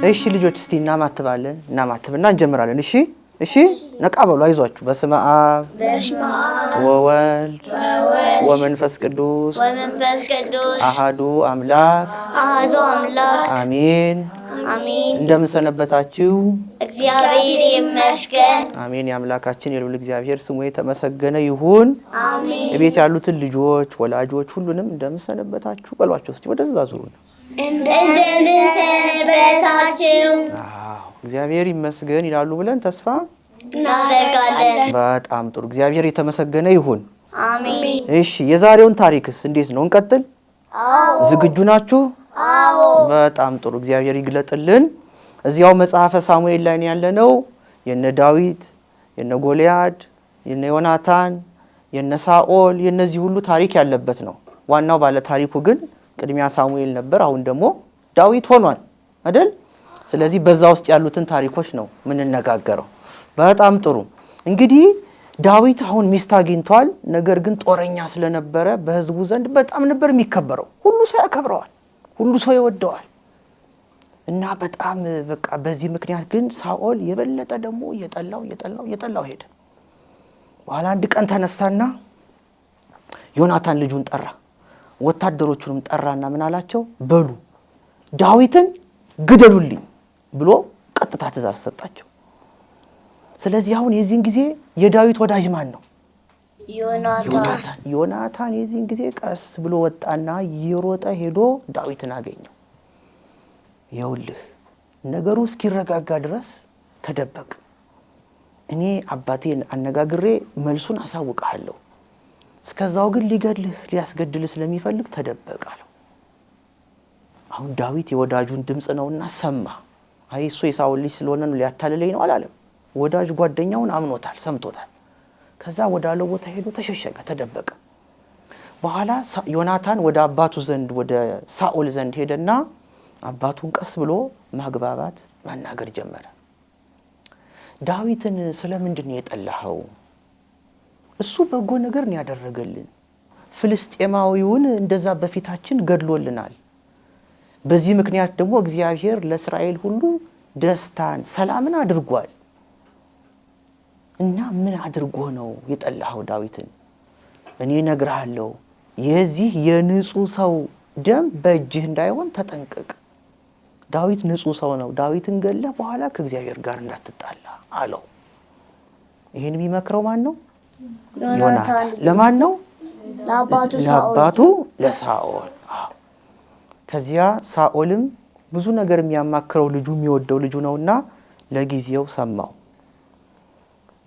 እሺ ልጆች እስቲ እናማትባለን እናማትብና እንጀምራለን እሺ ነቃ በሉ አይዟችሁ በስመ አብ ወወልድ ወመንፈስ ቅዱስ አሐዱ አምላክ አሜን እንደምን ሰነበታችሁ እግዚአብሔር ይመስገን አሜን የአምላካችን የልዑል እግዚአብሔር ስሙ የተመሰገነ ይሁን አሜን እቤት ያሉትን ልጆች ወላጆች ሁሉንም እንደምን ሰነበታችሁ በሏቸው እስቲ ወደዛ ዙሩን እንደምን ሰነበታችሁ እግዚአብሔር ይመስገን ይላሉ ብለን ተስፋ እናደርጋለን በጣም ጥሩ እግዚአብሔር የተመሰገነ ይሁን አሜን እሺ የዛሬውን ታሪክስ እንዴት ነው እንቀጥል አዎ ዝግጁ ናችሁ አዎ በጣም ጥሩ እግዚአብሔር ይግለጥልን እዚያው መጽሐፈ ሳሙኤል ላይ ያለነው የነ ዳዊት የነ ጎልያድ የነ ዮናታን የነ ሳኦል የነዚህ ሁሉ ታሪክ ያለበት ነው ዋናው ባለ ታሪኩ ግን ቅድሚያ ሳሙኤል ነበር አሁን ደግሞ ዳዊት ሆኗል አይደል ስለዚህ በዛ ውስጥ ያሉትን ታሪኮች ነው ምን እንነጋገረው በጣም ጥሩ እንግዲህ ዳዊት አሁን ሚስት አግኝቷል ነገር ግን ጦረኛ ስለነበረ በህዝቡ ዘንድ በጣም ነበር የሚከበረው ሁሉ ሰው ያከብረዋል ሁሉ ሰው ይወደዋል እና በጣም በቃ በዚህ ምክንያት ግን ሳኦል የበለጠ ደግሞ እየጠላው ሄደ በኋላ አንድ ቀን ተነሳና ዮናታን ልጁን ጠራ ወታደሮቹንም ጠራና ምን አላቸው በሉ ዳዊትን ግደሉልኝ ብሎ ቀጥታ ትእዛዝ ሰጣቸው ስለዚህ አሁን የዚህን ጊዜ የዳዊት ወዳጅ ማን ነው ዮናታን የዚህን ጊዜ ቀስ ብሎ ወጣና ይሮጠ ሄዶ ዳዊትን አገኘው ይውልህ ነገሩ እስኪረጋጋ ድረስ ተደበቅ እኔ አባቴን አነጋግሬ መልሱን አሳውቃለሁ እስከዛው ግን ሊገድልህ ሊያስገድልህ ስለሚፈልግ ተደበቅ አለው አሁን ዳዊት የወዳጁን ድምጽ ነውና ሰማ አይ እሱ የሳኦል ልጅ ስለሆነ ነው ሊያታልለኝ ነው አላለም ወዳጅ ጓደኛውን አምኖታል ሰምቶታል ከዛ ወዳለው ቦታ ሄዶ ተሸሸገ ተደበቀ በኋላ ዮናታን ወደ አባቱ ዘንድ ወደ ሳኦል ዘንድ ሄደና አባቱን ቀስ ብሎ ማግባባት ማናገር ጀመረ ዳዊትን ስለምንድን ነው የጠላኸው እሱ በጎ ነገር ነው ያደረገልን ፍልስጤማዊውን እንደዛ በፊታችን ገድሎልናል በዚህ ምክንያት ደግሞ እግዚአብሔር ለእስራኤል ሁሉ ደስታን ሰላምን አድርጓል እና ምን አድርጎ ነው የጠላኸው ዳዊትን እኔ ነግርሃለሁ የዚህ የንጹህ ሰው ደም በእጅህ እንዳይሆን ተጠንቀቅ ዳዊት ንጹህ ሰው ነው ዳዊትን ገለህ በኋላ ከእግዚአብሔር ጋር እንዳትጣላ አለው ይሄን ቢመክረው ማን ነው ዮናታን ለማን ነው ለአባቱ ለሳኦል ከዚያ ሳኦልም ብዙ ነገር የሚያማክረው ልጁ የሚወደው ልጁ ነውና ለጊዜው ሰማው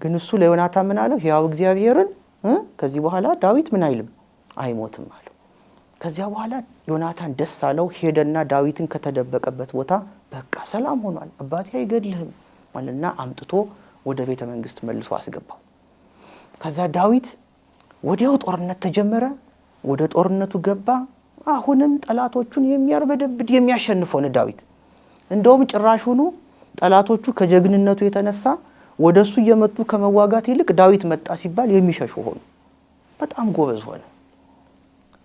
ግን እሱ ለዮናታን ምን አለው ያው እግዚአብሔርን ከዚህ በኋላ ዳዊት ምን አይልም አይሞትም አለው ከዚያ በኋላ ዮናታን ደስ አለው ሄደና ዳዊትን ከተደበቀበት ቦታ በቃ ሰላም ሆኗል አባቴ አይገድልህም ማለትና አምጥቶ ወደ ቤተ መንግስት መልሶ አስገባው ከዛ ዳዊት ወዲያው ጦርነት ተጀመረ ወደ ጦርነቱ ገባ አሁንም ጠላቶቹን የሚያርበደብድ የሚያሸንፈው ነው ዳዊት እንደውም ጭራሹኑ ጠላቶቹ ከጀግንነቱ የተነሳ ወደሱ እየመጡ ከመዋጋት ይልቅ ዳዊት መጣ ሲባል የሚሸሹ ሆኑ በጣም ጎበዝ ሆነ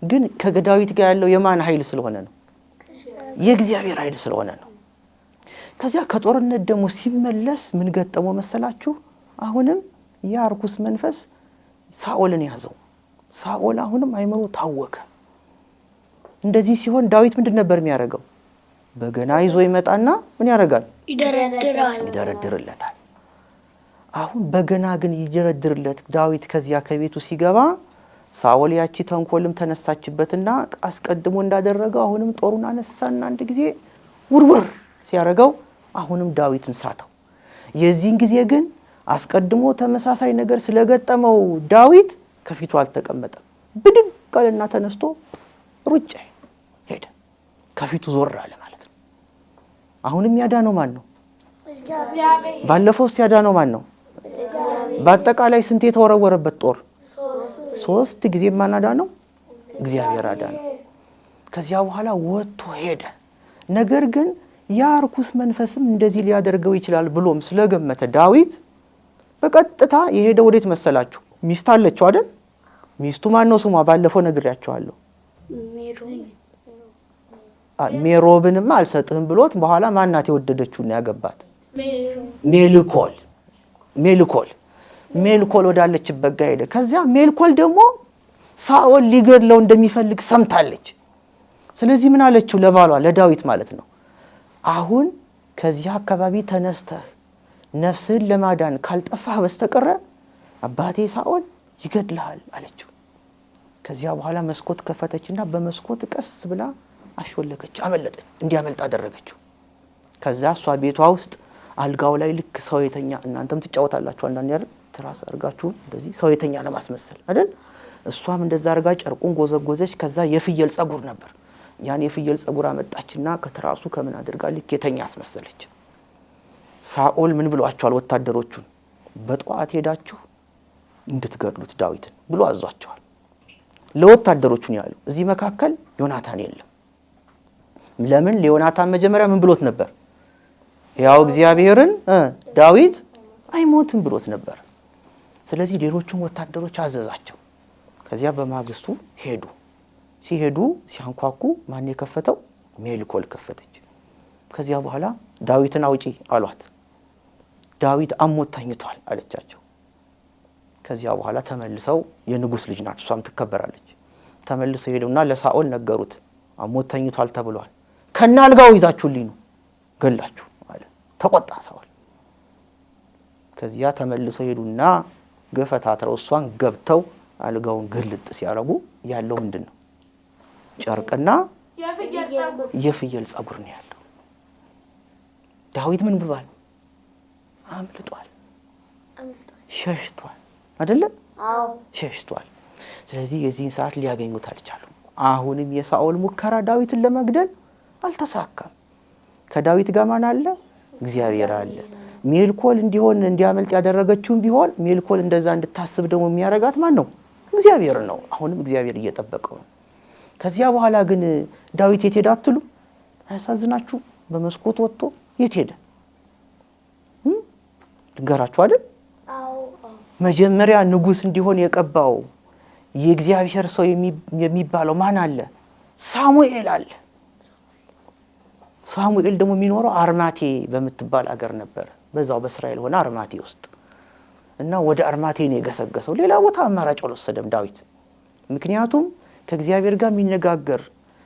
ግን ከዳዊት ጋር ያለው የማን ኃይል ስለሆነ ነው የእግዚአብሔር ኃይል ስለሆነ ነው ከዚያ ከጦርነት ደግሞ ሲመለስ ምን ገጠመው መሰላችሁ አሁንም ያርኩስ መንፈስ ሳኦልን ያዘው ሳኦል አሁንም አይምሮ ታወከ እንደዚህ ሲሆን ዳዊት ምንድን ነበር የሚያደርገው በገና ይዞ ይመጣና ምን ያደርጋል ይደረድርለታል አሁን በገና ግን ይደረድርለት ዳዊት ከዚያ ከቤቱ ሲገባ ሳኦል ያቺ ተንኮልም ተነሳችበትና አስቀድሞ እንዳደረገው አሁንም ጦሩን አነሳና አንድ ጊዜ ውርውር ሲያረጋው አሁንም ዳዊትን ሳተው የዚህን ጊዜ ግን አስቀድሞ ተመሳሳይ ነገር ስለገጠመው ዳዊት ከፊቱ አልተቀመጠም ብድግ አለና ተነስቶ ሩጫ ሄደ ከፊቱ ዞር አለ ማለት ነው አሁንም ያዳነው ማን ነው ባለፈው ሲያዳነው ማን ነው በአጠቃላይ ስንት የተወረወረበት ጦር 3 ጊዜ ማናዳነው እግዚአብሔር አዳነው ከዚያ በኋላ ወጥቶ ሄደ ነገር ግን ያርኩስ መንፈስም እንደዚህ ሊያደርገው ይችላል ብሎም ስለገመተ ዳዊት በቀጥታ የሄደው ወዴት መሰላችሁ ሚስት አለችው አይደል ሚስቱ ማን ነው ስሟ ባለፈው ነግሬያችኋለሁ ሜሮብንማ አልሰጥህም ብሎት በኋላ ማናት የወደደችውና ያገባት ሜልኮል ወዳለችበት ጋር ሄደ። ከዚያ ሜልኮል ደግሞ ሳኦል ሊገድለው እንደሚፈልግ ሰምታለች። ስለዚህ ምን አለችው ለባሏ ለዳዊት ማለት ነው፣ አሁን ከዚህ አካባቢ ተነስተህ ነፍስህን ለማዳን ካልጠፋህ በስተቀር አባቴ ሳኦል ይገድልሃል አለችው። ከዚያ በኋላ መስኮት ከፈተችና በመስኮት ቀስ ብላ አሽወለከች፣ አመለጠች፣ እንዲያመልጥ አደረገችው። ከዛ እሷ ቤቷ ውስጥ አልጋው ላይ ልክ ሰው የተኛ፣ እናንተም ትጫወታላችሁ አንዳንዴ አይደል፣ ትራስ አርጋችሁ እንደዚህ ሰው የተኛ ለማስመሰል አይደል፣ እሷም እንደዛ አርጋ ጨርቁን ጎዘጎዘች። ከዛ የፍየል ጸጉር ነበር፣ ያን የፍየል ጸጉር አመጣችና ከትራሱ ከምን አድርጋ ልክ የተኛ አስመሰለች። ሳኦል ምን ብሏቸዋል ወታደሮቹን? በጠዋት ሄዳችሁ እንድትገድሉት ዳዊትን ብሎ አዟቸዋል። ለወታደሮቹን ያለው እዚህ መካከል ዮናታን የለም። ለምን? ለዮናታን መጀመሪያ ምን ብሎት ነበር? ያው እግዚአብሔርን ዳዊት አይሞትም ብሎት ነበር። ስለዚህ ሌሎቹም ወታደሮች አዘዛቸው። ከዚያ በማግስቱ ሄዱ። ሲሄዱ ሲያንኳኩ ማን የከፈተው? ሜልኮል ከፈተች። ከዚያ በኋላ ዳዊትን አውጪ አሏት። ዳዊት አሞት ተኝቷል አለቻቸው። ከዚያ በኋላ ተመልሰው የንጉስ ልጅ ናት እሷም ትከበራለች። ተመልሰው ሄዱና ለሳኦል ነገሩት፣ አሞት ተኝቷል ተብሏል፣ ከና አልጋው ይዛችሁልኝ ነው ገላችሁ አለ። ተቆጣ ሳኦል። ከዚያ ተመልሰው ሄዱና ገፈታትረው እሷን ገብተው አልጋውን ግልጥ ሲያረጉ ያለው ምንድነው? ጨርቅና የፍየል ጸጉር ነው ያለው። ዳዊት ምን ብሏል? አምልጧል፣ ሸሽቷል አይደለ? አዎ ሸሽቷል። ስለዚህ የዚህን ሰዓት ሊያገኙት አልቻሉም። አሁንም የሳኦል ሙከራ ዳዊትን ለመግደል አልተሳካም። ከዳዊት ጋር ማን አለ? እግዚአብሔር አለ። ሜልኮል እንዲያመልጥ ያደረገችውን ቢሆን ሜልኮል እንደዛ እንድታስብ ደግሞ የሚያረጋት ማን ነው? እግዚአብሔር ነው። አሁንም እግዚአብሔር እየጠበቀው ነው። ከዚያ በኋላ ግን ዳዊት የት ሄደ አትሉ? አያሳዝናችሁ? በመስኮት ወጥቶ የት ሄደ? ልንገራችሁ አይደል? መጀመሪያ ንጉስ እንዲሆን የቀባው የእግዚአብሔር ሰው የሚባለው ማን አለ? ሳሙኤል አለ። ሳሙኤል ደግሞ የሚኖረው አርማቴ በምትባል አገር ነበር። በዛው በእስራኤል ሆነ አርማቴ ውስጥ እና ወደ አርማቴ ነው የገሰገሰው። ሌላ ቦታ አማራጭ አልወሰደም ዳዊት። ምክንያቱም ከእግዚአብሔር ጋር የሚነጋገር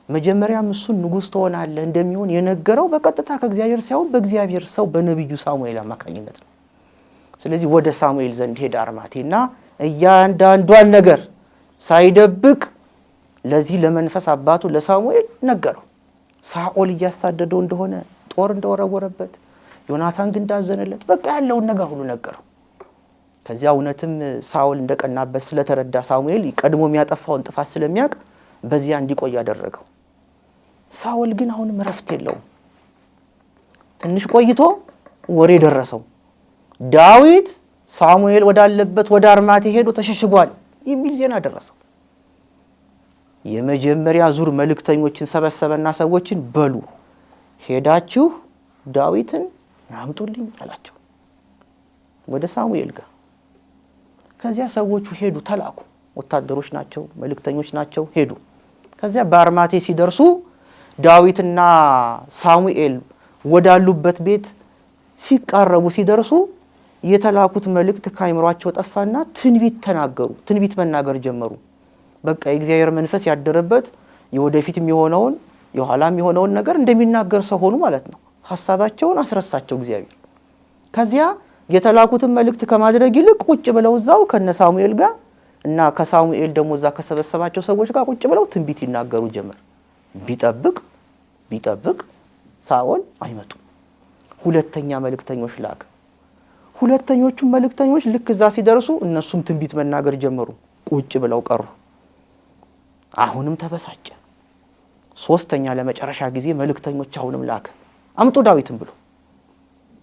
መጀመሪያም እሱን ንጉስ ትሆናለህ እንደሚሆን የነገረው በቀጥታ ከእግዚአብሔር ሳይሆን በእግዚአብሔር ሰው በነብዩ ሳሙኤል አማካኝነት ነው። ስለዚህ ወደ ሳሙኤል ዘንድ ሄደ አርማቴና እያንዳንዷን ነገር ሳይደብቅ ለዚህ ለመንፈስ አባቱ ለሳሙኤል ነገረው። ሳኦል እያሳደደው እንደሆነ፣ ጦር እንደወረወረበት፣ ዮናታን ግን እንዳዘነለት በቃ ያለውን ነገር ሁሉ ነገረው። ከዚያ እውነትም ሳኦል እንደቀናበት ስለተረዳ ሳሙኤል ቀድሞ የሚያጠፋውን ጥፋት ስለሚያውቅ በዚያ እንዲቆይ ያደረገው። ሳኦል ግን አሁንም ረፍት የለውም። ትንሽ ቆይቶ ወሬ ደረሰው። ዳዊት ሳሙኤል ወዳለበት ወደ አርማቴ ሄዶ ተሸሽጓል የሚል ዜና ደረሰው። የመጀመሪያ ዙር መልእክተኞችን ሰበሰበና ሰዎችን በሉ ሄዳችሁ ዳዊትን አምጡልኝ አላቸው ወደ ሳሙኤል ጋር። ከዚያ ሰዎቹ ሄዱ፣ ተላኩ። ወታደሮች ናቸው፣ መልእክተኞች ናቸው። ሄዱ። ከዚያ በአርማቴ ሲደርሱ ዳዊትና ሳሙኤል ወዳሉበት ቤት ሲቃረቡ ሲደርሱ የተላኩት መልእክት ካይምሯቸው ጠፋና ትንቢት ተናገሩ። ትንቢት መናገር ጀመሩ። በቃ የእግዚአብሔር መንፈስ ያደረበት የወደፊት የሚሆነውን የኋላም የሆነውን ነገር እንደሚናገር ሰው ሆኑ ማለት ነው። ሐሳባቸውን አስረሳቸው እግዚአብሔር። ከዚያ የተላኩትን መልእክት ከማድረግ ይልቅ ቁጭ ብለው እዛው ከነ ሳሙኤል ጋር እና ከሳሙኤል ደግሞ እዛ ከሰበሰባቸው ሰዎች ጋር ቁጭ ብለው ትንቢት ይናገሩ ጀመር። ቢጠብቅ ሳኦል አይመጡ። ሁለተኛ መልእክተኞች ላከ። ሁለተኞቹ መልእክተኞች ልክ እዛ ሲደርሱ እነሱም ትንቢት መናገር ጀመሩ። ቁጭ ብለው ቀሩ። አሁንም ተበሳጨ። ሶስተኛ ለመጨረሻ ጊዜ መልእክተኞች አሁንም ላከ። አምጡ ዳዊትን ብሎ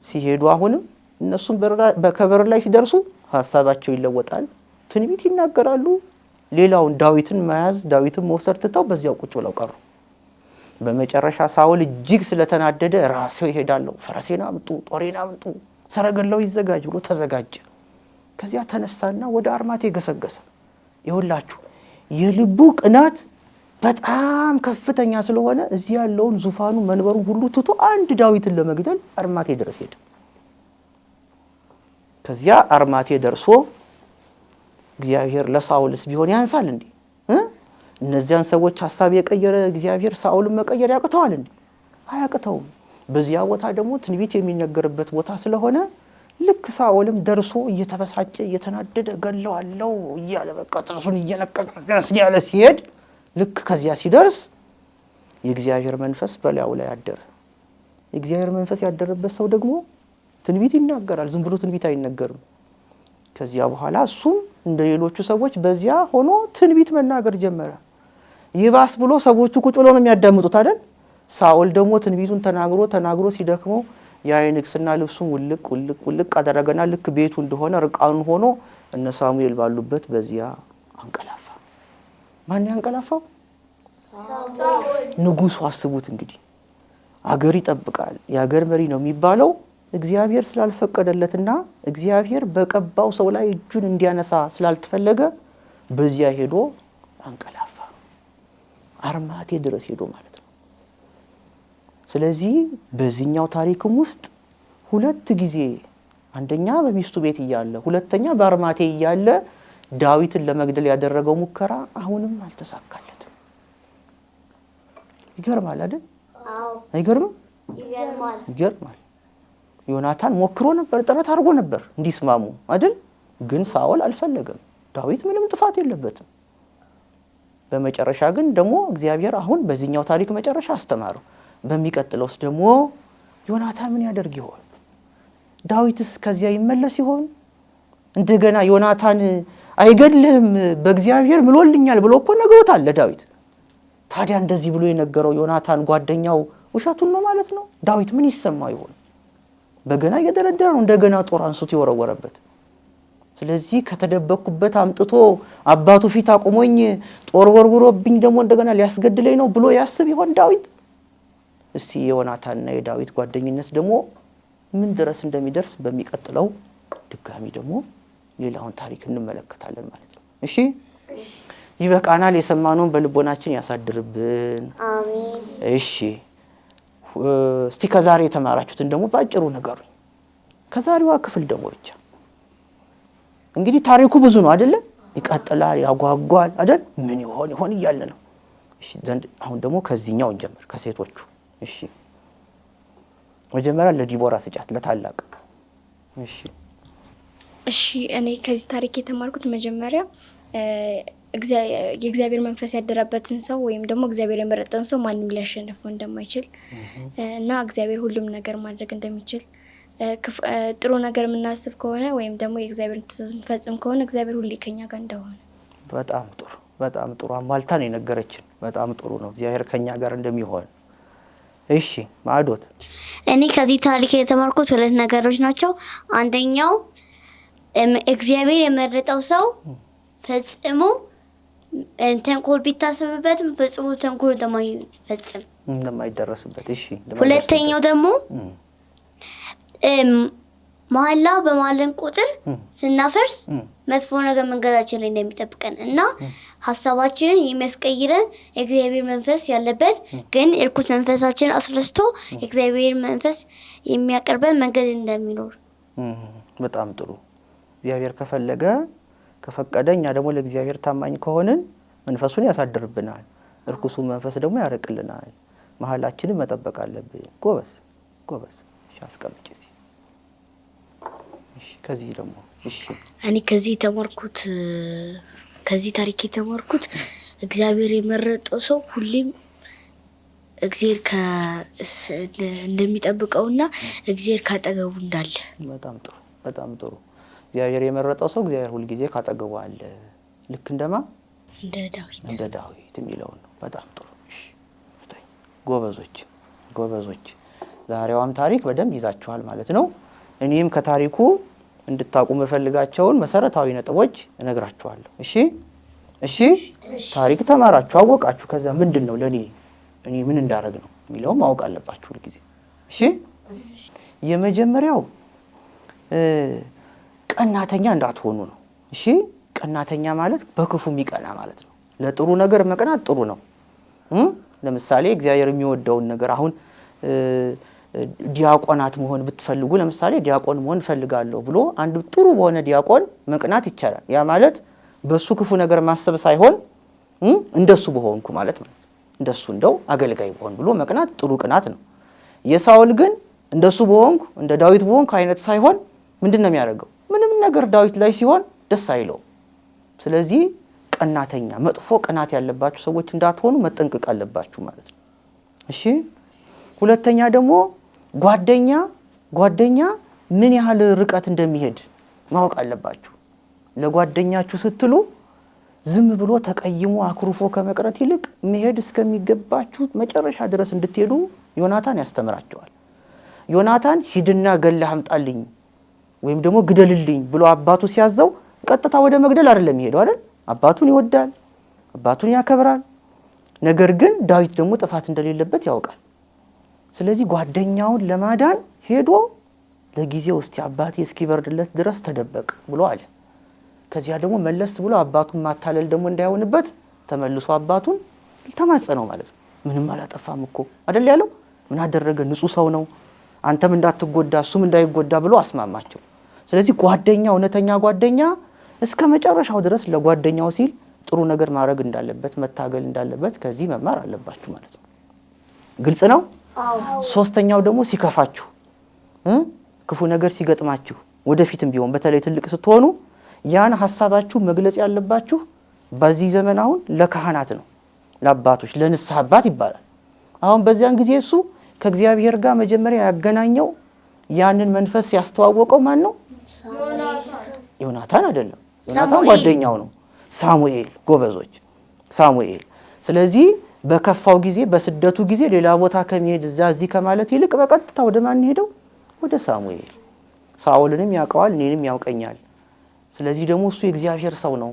ሲሄዱ አሁንም እነሱም በከበር ላይ ሲደርሱ ሐሳባቸው ይለወጣል። ትንቢት ይናገራሉ። ሌላውን ዳዊትን መያዝ ዳዊትን መውሰድ ትተው በዚያው ቁጭ ብለው ቀሩ። በመጨረሻ ሳኦል እጅግ ስለተናደደ ራሴው ይሄዳለሁ፣ ፈረሴን አምጡ፣ ጦሬን አምጡ፣ ሰረገላው ይዘጋጅ ብሎ ተዘጋጀ። ከዚያ ተነሳና ወደ አርማቴ ገሰገሰ። ይኸውላችሁ የልቡ ቅናት በጣም ከፍተኛ ስለሆነ እዚህ ያለውን ዙፋኑ መንበሩን ሁሉ ትቶ አንድ ዳዊትን ለመግደል አርማቴ ድረስ ሄደ። ከዚያ አርማቴ ደርሶ እግዚአብሔር ለሳኦልስ ቢሆን ያንሳል እንዴ? እነዚያን ሰዎች ሐሳብ የቀየረ እግዚአብሔር ሳኦልን መቀየር ያቅተዋል እንዴ? አያቅተውም። በዚያ ቦታ ደግሞ ትንቢት የሚነገርበት ቦታ ስለሆነ ልክ ሳኦልም ደርሶ እየተበሳጨ እየተናደደ ገለዋለው እያለ በቃ ጥርሱን እየነቀቀ ያለ ሲሄድ ልክ ከዚያ ሲደርስ የእግዚአብሔር መንፈስ በላዩ ላይ አደረ። የእግዚአብሔር መንፈስ ያደረበት ሰው ደግሞ ትንቢት ይናገራል። ዝም ብሎ ትንቢት አይነገርም። ከዚያ በኋላ እሱም እንደ ሌሎቹ ሰዎች በዚያ ሆኖ ትንቢት መናገር ጀመረ። ይባስ ብሎ ሰዎቹ ቁጭ ብለው ነው የሚያዳምጡት አይደል? ሳኦል ደግሞ ትንቢቱን ተናግሮ ሲደክመው የንግስና ልብሱን ውልቅ አደረገና ልክ ቤቱ እንደሆነ ርቃኑን ሆኖ እነ ሳሙኤል ባሉበት በዚያ አንቀላፋ። ማን ያንቀላፋው? ሳኦል። ንጉሱ አስቡት እንግዲህ አገር ይጠብቃል፣ የአገር መሪ ነው የሚባለው እግዚአብሔር ስላልፈቀደለትና እግዚአብሔር በቀባው ሰው ላይ እጁን እንዲያነሳ ስላልተፈለገ በዚያ ሄዶ አንቀላፋ። አርማቴ ድረስ ሄዶ ማለት ነው። ስለዚህ በዚህኛው ታሪክም ውስጥ ሁለት ጊዜ አንደኛ በሚስቱ ቤት እያለ ሁለተኛ በአርማቴ እያለ ዳዊትን ለመግደል ያደረገው ሙከራ አሁንም አልተሳካለትም። ይገርማል አይደል? አዎ። አይገርምም? ይገርማል። ዮናታን ሞክሮ ነበር፣ ጥረት አድርጎ ነበር እንዲስማሙ አይደል? ግን ሳኦል አልፈለገም። ዳዊት ምንም ጥፋት የለበትም። በመጨረሻ ግን ደግሞ እግዚአብሔር አሁን በዚህኛው ታሪክ መጨረሻ አስተማረው። በሚቀጥለውስ ደግሞ ዮናታን ምን ያደርግ ይሆን? ዳዊትስ ከዚያ ይመለስ ይሆን? እንደገና ዮናታን አይገድልህም በእግዚአብሔር ምሎልኛል ብሎ እኮ ነግሮታል ለዳዊት። ታዲያ እንደዚህ ብሎ የነገረው ዮናታን ጓደኛው ውሸቱን ነው ማለት ነው? ዳዊት ምን ይሰማው ይሆን? በገና እየደረደረ ነው እንደገና ጦር አንስቶ የወረወረበት። ስለዚህ ከተደበቅኩበት አምጥቶ አባቱ ፊት አቁሞኝ ጦር ወርውሮብኝ ደግሞ እንደገና ሊያስገድለኝ ነው ብሎ ያስብ ይሆን ዳዊት? እስቲ የዮናታንና የዳዊት ጓደኝነት ደግሞ ምን ድረስ እንደሚደርስ በሚቀጥለው ድጋሚ ደግሞ ሌላውን ታሪክ እንመለከታለን ማለት ነው። እሺ ይበቃናል። የሰማነውን በልቦናችን ያሳድርብን። አሜን። እሺ እስቲ ከዛሬ የተማራችሁትን ደግሞ ባጭሩ ንገሩኝ። ከዛሬዋ ክፍል ደግሞ ብቻ እንግዲህ ታሪኩ ብዙ ነው አይደለ? ይቀጥላል፣ ያጓጓል አይደል? ምን ይሆን እያለ ነው። እሺ አሁን ደግሞ ከዚህኛው እንጀምር ከሴቶቹ። እሺ መጀመሪያ ለዲቦራ ስጫት ለታላቅ። እሺ እኔ ከዚህ ታሪክ የተማርኩት መጀመሪያ የእግዚአብሔር መንፈስ ያደረበትን ሰው ወይም ደግሞ እግዚአብሔር የመረጠውን ሰው ማንም ሊያሸንፈው እንደማይችል እና እግዚአብሔር ሁሉም ነገር ማድረግ እንደሚችል ጥሩ ነገር የምናስብ ከሆነ ወይም ደግሞ የእግዚአብሔር ትእዛዝ የምንፈጽም ከሆነ እግዚአብሔር ሁሌ ከኛ ጋር እንደሆነ። በጣም ጥሩ አሟልታ ነው የነገረችን። በጣም ጥሩ ነው፣ እግዚአብሔር ከኛ ጋር እንደሚሆን። እሺ ማዕዶት። እኔ ከዚህ ታሪክ የተማርኩት ሁለት ነገሮች ናቸው። አንደኛው እግዚአብሔር የመረጠው ሰው ፈጽሞ ተንኮል ቢታሰብበትም ፈጽሞ ተንኮል እንደማይደረስበት። እሺ ሁለተኛው ደግሞ መሐላ በማለን ቁጥር ስናፈርስ መጥፎ ነገር መንገዳችን ላይ እንደሚጠብቀን እና ሐሳባችንን የሚያስቀይረን የእግዚአብሔር መንፈስ ያለበት ግን እርኩስ መንፈሳችንን አስረስቶ የእግዚአብሔር መንፈስ የሚያቀርበን መንገድ እንደሚኖር። በጣም ጥሩ። እግዚአብሔር ከፈለገ ከፈቀደ እኛ ደግሞ ለእግዚአብሔር ታማኝ ከሆንን መንፈሱን ያሳድርብናል፣ እርኩሱ መንፈስ ደግሞ ያርቅልናል። መሐላችንን መጠበቅ አለብን። ጎበዝ። እሺ አስቀምጪ እዚህ። እሺ ከዚህ ደግሞ እሺ እኔ ከዚህ ታሪክ የተማርኩት እግዚአብሔር የመረጠው ሰው ሁሌም እግዚአብሔር እንደሚጠብቀውና እግዚአብሔር ካጠገቡ እንዳለ። በጣም ጥሩ። እግዚአብሔር የመረጠው ሰው እግዚአብሔር ሁሉ ጊዜ ካጠገቡ አለ። ልክ እንደ ዳዊት የሚለው ነው። በጣም ጥሩ። እሺ ጎበዞች። ዛሬዋም ታሪክ በደንብ ይዛችኋል ማለት ነው። እኔም ከታሪኩ እንድታቁ የምፈልጋቸውን መሰረታዊ ነጥቦች እነግራችኋለሁ። እሺ ታሪክ ተማራችሁ፣ አወቃችሁ። ከዛ ምንድነው እኔ ምን እንዳረግ ነው የሚለው ማወቅ አለባችሁ ሁሉ ጊዜ። እሺ የመጀመሪያው ቀናተኛ እንዳትሆኑ ነው። እሺ ቀናተኛ ማለት በክፉ የሚቀና ማለት ነው። ለጥሩ ነገር መቀናት ጥሩ ነው፣ ለምሳሌ እግዚአብሔር የሚወደውን ነገር አሁን ዲያቆናት መሆን ብትፈልጉ ለምሳሌ ዲያቆን መሆን ፈልጋለሁ ብሎ አንድ ጥሩ በሆነ ዲያቆን መቅናት ይቻላል። ያ ማለት በሱ ክፉ ነገር ማሰብ ሳይሆን እንደሱ በሆንኩ ማለት ነው። እንደሱ እንደው አገልጋይ በሆን ብሎ መቅናት ጥሩ ቅናት ነው። የሳውል ግን እንደሱ በሆንኩ እንደ ዳዊት በሆንኩ አይነት ሳይሆን ምንድነው የሚያደርገው? ምንም ነገር ዳዊት ላይ ሲሆን ደስ አይለው። ስለዚህ ቀናተኛ መጥፎ ቅናት ያለባችሁ ሰዎች እንዳትሆኑ መጠንቀቅ አለባችሁ ማለት ነው። እሺ ሁለተኛ ደግሞ ጓደኛ ምን ያህል ርቀት እንደሚሄድ ማወቅ አለባችሁ። ለጓደኛችሁ ስትሉ ዝም ብሎ ተቀይሞ አክሩፎ ከመቅረት ይልቅ መሄድ እስከሚገባችሁ መጨረሻ ድረስ እንድትሄዱ ዮናታን ያስተምራቸዋል። ዮናታን ሂድና ገለህ አምጣልኝ ወይም ደግሞ ግደልልኝ ብሎ አባቱ ሲያዘው ቀጥታ ወደ መግደል አይደለም ይሄደው አይደል? አባቱን ይወዳል፣ አባቱን ያከብራል። ነገር ግን ዳዊት ደግሞ ጥፋት እንደሌለበት ያውቃል። ስለዚህ ጓደኛውን ለማዳን ሄዶ ለጊዜው እስቲ አባቴ እስኪበርድለት ድረስ ተደበቅ ብሎ አለ። ከዚያ ደግሞ መለስ ብሎ አባቱን ማታለል ደግሞ እንዳይሆንበት ተመልሶ አባቱን ተማጸነው ማለት ነው። ምንም አላጠፋም እኮ አይደል ያለው? ምን አደረገ? ንጹህ ሰው ነው፣ አንተም እንዳትጎዳ እሱም እንዳይጎዳ ብሎ አስማማቸው። ስለዚህ እውነተኛ ጓደኛ እስከ መጨረሻው ድረስ ለጓደኛው ሲል ጥሩ ነገር ማድረግ እንዳለበት መታገል እንዳለበት ከዚህ መማር አለባችሁ ማለት ነው። ግልጽ ነው? ሶስተኛው ደግሞ ሲከፋችሁ ክፉ ነገር ሲገጥማችሁ ወደፊትም ቢሆን በተለይ ትልቅ ስትሆኑ ያን ሐሳባችሁ መግለጽ ያለባችሁ በዚህ ዘመን አሁን ለካህናት ነው፣ ለአባቶች ለንስሐ አባት ይባላል። አሁን በዚያን ጊዜ እሱ ከእግዚአብሔር ጋር መጀመሪያ ያገናኘው ያንን መንፈስ ያስተዋወቀው ማን ነው? ዮናታን አይደለም። ዮናታን ጓደኛው ነው። ሳሙኤል፣ ጎበዞች ሳሙኤል። ስለዚህ በከፋው ጊዜ በስደቱ ጊዜ ሌላ ቦታ ከመሄድ እዚህ ከማለት ይልቅ በቀጥታ ወደ ማን ሄደው? ወደ ሳሙኤል። ሳኦልንም ያውቀዋል፣ እኔንም ያውቀኛል። ስለዚህ ደግሞ እሱ የእግዚአብሔር ሰው ነው፣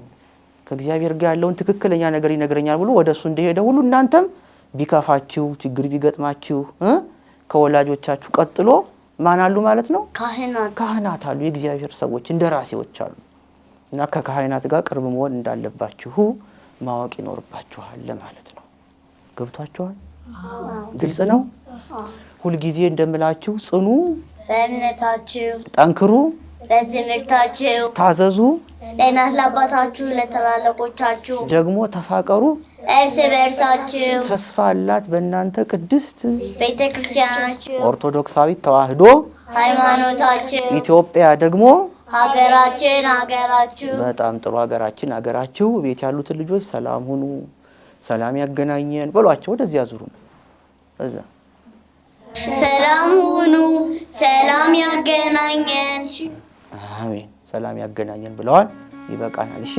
ከእግዚአብሔር ጋር ያለውን ትክክለኛ ነገር ይነግረኛል ብሎ ወደ እሱ እንደሄደ ሁሉ እናንተም ቢከፋችሁ ችግር ቢገጥማችሁ ከወላጆቻችሁ ቀጥሎ ማን አሉ ማለት ነው? ካህናት አሉ፣ የእግዚአብሔር ሰዎች እንደራሴዎች አሉ። እና ከካህናት ጋር ቅርብ መሆን እንዳለባችሁ ማወቅ ይኖርባችኋል ለማለት ነው። ገብቷችኋል? ግልጽ ነው? ሁልጊዜ እንደምላችሁ ጽኑ በእምነታችሁ፣ ጠንክሩ በትምህርታችሁ፣ ታዘዙ፣ ለእናት ለአባታችሁ ለታላላቆቻችሁ ደግሞ ተፋቀሩ እርስ በርሳችሁ። ተስፋ አላት በእናንተ ቅድስት ቤተ ክርስቲያናችሁ ኦርቶዶክሳዊት ተዋህዶ ሃይማኖታችሁ ኢትዮጵያ ደግሞ ሀገራችሁ። በጣም ጥሩ ሀገራችሁ። ቤት ያሉትን ልጆች ሰላም ሁኑ፣ ሰላም ያገናኘን በሏቸው። ወደዚያ ዙሩ። እዛ ሰላም ሁኑ፣ ሰላም ያገናኘን። አሜን። ሰላም ያገናኘን ብለዋል። ይበቃናል። እሺ